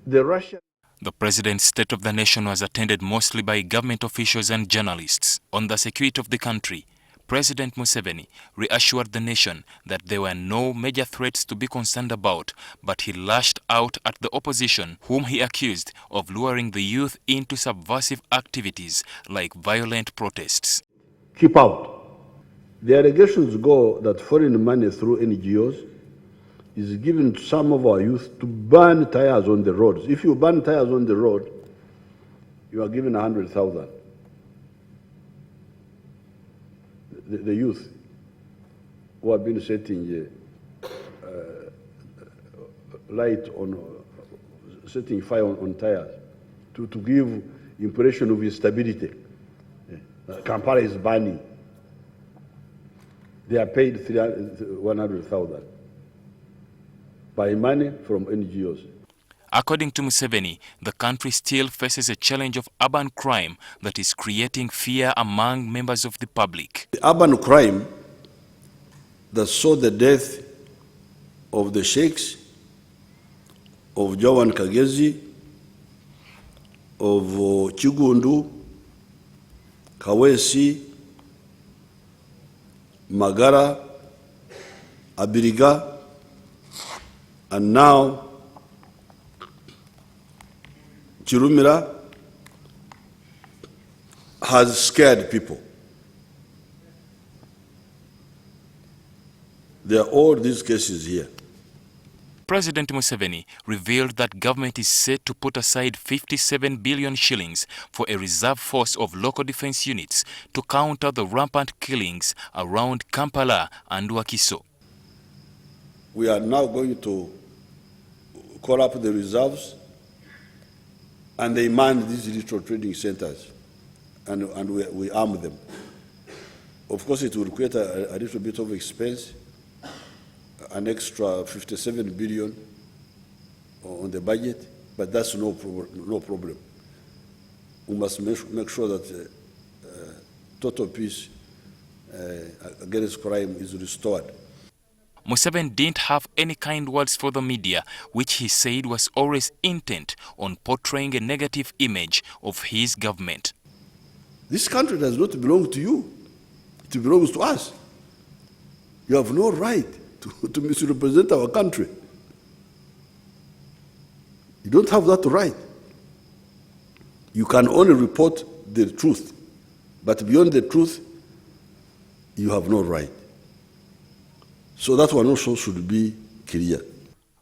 The Russian. The president's State of the Nation was attended mostly by government officials and journalists. On the security of the country, President Museveni reassured the nation that there were no major threats to be concerned about, but he lashed out at the opposition, whom he accused of luring the youth into subversive activities like violent protests. Keep out. The allegations go that foreign money through NGOs is given to some of our youth to burn tires on the roads. If you burn tires on the road, you are given 100,000. The youth who have been setting light on, setting fire on tires to give impression of instability. Kampala is burning. They are paid 100,000 by money from NGOs. According to Museveni, the country still faces a challenge of urban crime that is creating fear among members of the public. The urban crime that saw the death of the sheikhs, of Joan Kagezi, of Chigundu, Kawesi, Magara, Abiriga, and now Chirumira has scared people. There are all these cases here. President Museveni revealed that government is set to put aside 57 billion shillings for a reserve force of local defense units to counter the rampant killings around Kampala and Wakiso. We are now going to call up the reserves, and they man these little trading centers, and we arm them. Of course, it will create a little bit of expense, an extra 57 billion on the budget, but that's no problem. We must make sure that total peace against crime is restored. Museveni didn't have any kind words for the media, which he said was always intent on portraying a negative image of his government. This country does not belong to you. It belongs to us. You have no right to misrepresent our country. You don't have that right. You can only report the truth, but beyond the truth, you have no right. So that one also should be clear.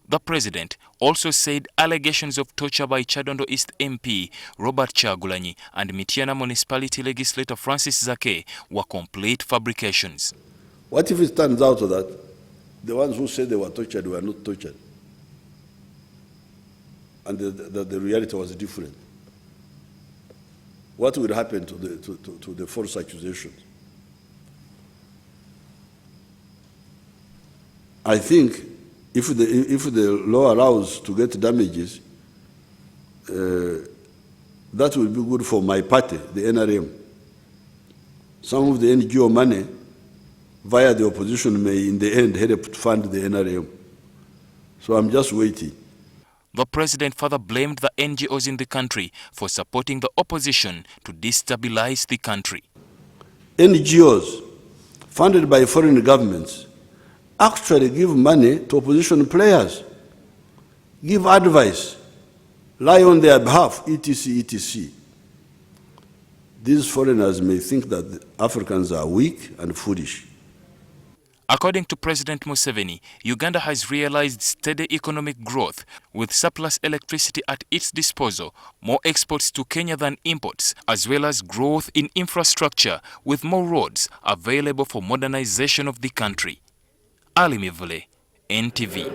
The president also said allegations of torture by Chadondo East MP Robert Chagulanyi and Mityana Municipality Legislator Francis Zake were complete fabrications. What if it turns out that the ones who said they were tortured were not tortured, and the reality was different? What will happen to the false accusations? I think if the law allows to get damages, that will be good for my party, the NRM. Some of the NGO money via the opposition may in the end help to fund the NRM. So I'm just waiting. The president further blamed the NGOs in the country for supporting the opposition to destabilize the country. NGOs funded by foreign governments actually give money to opposition players, give advice, lie on their behalf, etc., etc. These foreigners may think that Africans are weak and foolish. According to President Museveni, Uganda has realized steady economic growth with surplus electricity at its disposal, more exports to Kenya than imports, as well as growth in infrastructure with more roads available for modernization of the country. Ali Mivule, NTV.